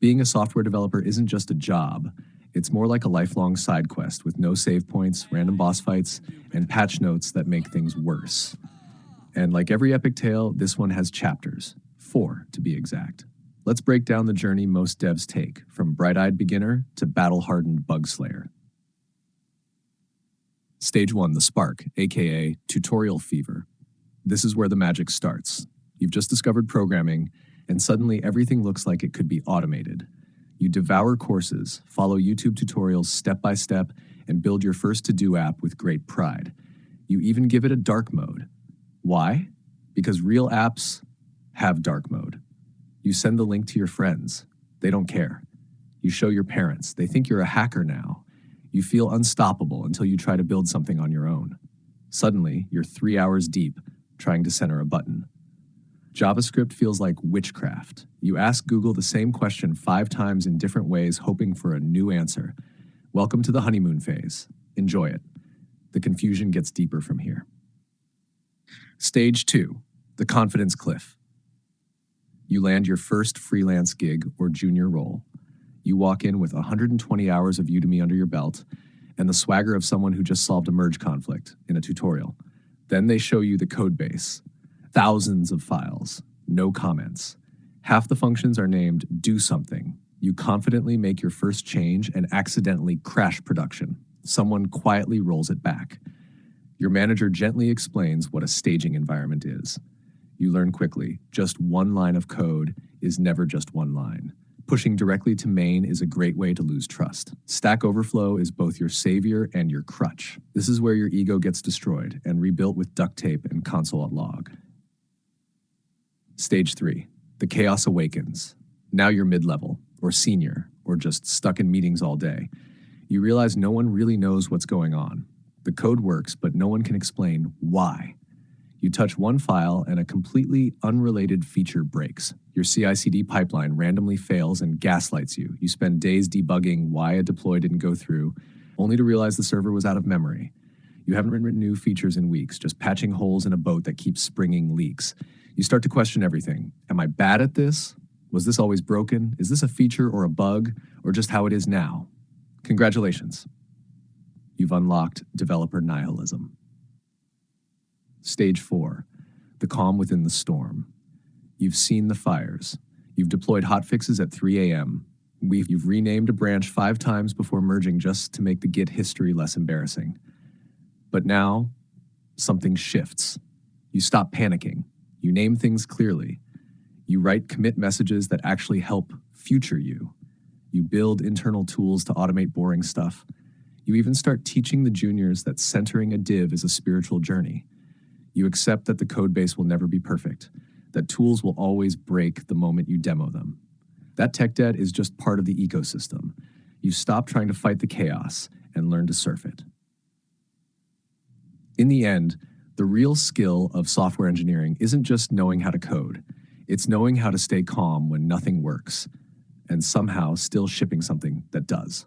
Being a software developer isn't just a job. It's more like a lifelong side quest with no save points, random boss fights, and patch notes that make things worse. And like every epic tale, this one has chapters. 4, to be exact. Let's break down the journey most devs take, from bright-eyed beginner to battle-hardened bug slayer. Stage 1, the spark, aka tutorial fever. This is where the magic starts. You've just discovered programming, and suddenly everything looks like it could be automated. You devour courses, follow YouTube tutorials step by step, and build your first to-do app with great pride. You even give it a dark mode. Why? Because real apps have dark mode. You send the link to your friends. They don't care. You show your parents. They think you're a hacker now. You feel unstoppable until you try to build something on your own. Suddenly, you're 3 hours deep, trying to center a button. JavaScript feels like witchcraft. You ask Google the same question 5 times in different ways, hoping for a new answer. Welcome to the honeymoon phase. Enjoy it. The confusion gets deeper from here. Stage 2, the confidence cliff. You land your first freelance gig or junior role. You walk in with 120 hours of Udemy under your belt and the swagger of someone who just solved a merge conflict in a tutorial. Then they show you the code base. Thousands of files, no comments. Half the functions are named do something. You confidently make your first change and accidentally crash production. Someone quietly rolls it back. Your manager gently explains what a staging environment is. You learn quickly, just one line of code is never just one line. Pushing directly to main is a great way to lose trust. Stack Overflow is both your savior and your crutch. This is where your ego gets destroyed and rebuilt with duct tape and console.log. Stage 3, the chaos awakens. Now you're mid-level, or senior, or just stuck in meetings all day. You realize no one really knows what's going on. The code works, but no one can explain why. You touch one file and a completely unrelated feature breaks. Your CI/CD pipeline randomly fails and gaslights you. You spend days debugging why a deploy didn't go through, only to realize the server was out of memory. You haven't written new features in weeks, just patching holes in a boat that keeps springing leaks. You start to question everything. Am I bad at this? Was this always broken? Is this a feature or a bug, or just how it is now? Congratulations. You've unlocked developer nihilism. Stage 4, the calm within the storm. You've seen the fires. You've deployed hotfixes at 3 a.m. You've renamed a branch 5 times before merging just to make the Git history less embarrassing. But now, something shifts. You stop panicking. You name things clearly. You write commit messages that actually help future you. You build internal tools to automate boring stuff. You even start teaching the juniors that centering a div is a spiritual journey. You accept that the code base will never be perfect, that tools will always break the moment you demo them. That tech debt is just part of the ecosystem. You stop trying to fight the chaos and learn to surf it. In the end, the real skill of software engineering isn't just knowing how to code. It's knowing how to stay calm when nothing works, and somehow still shipping something that does.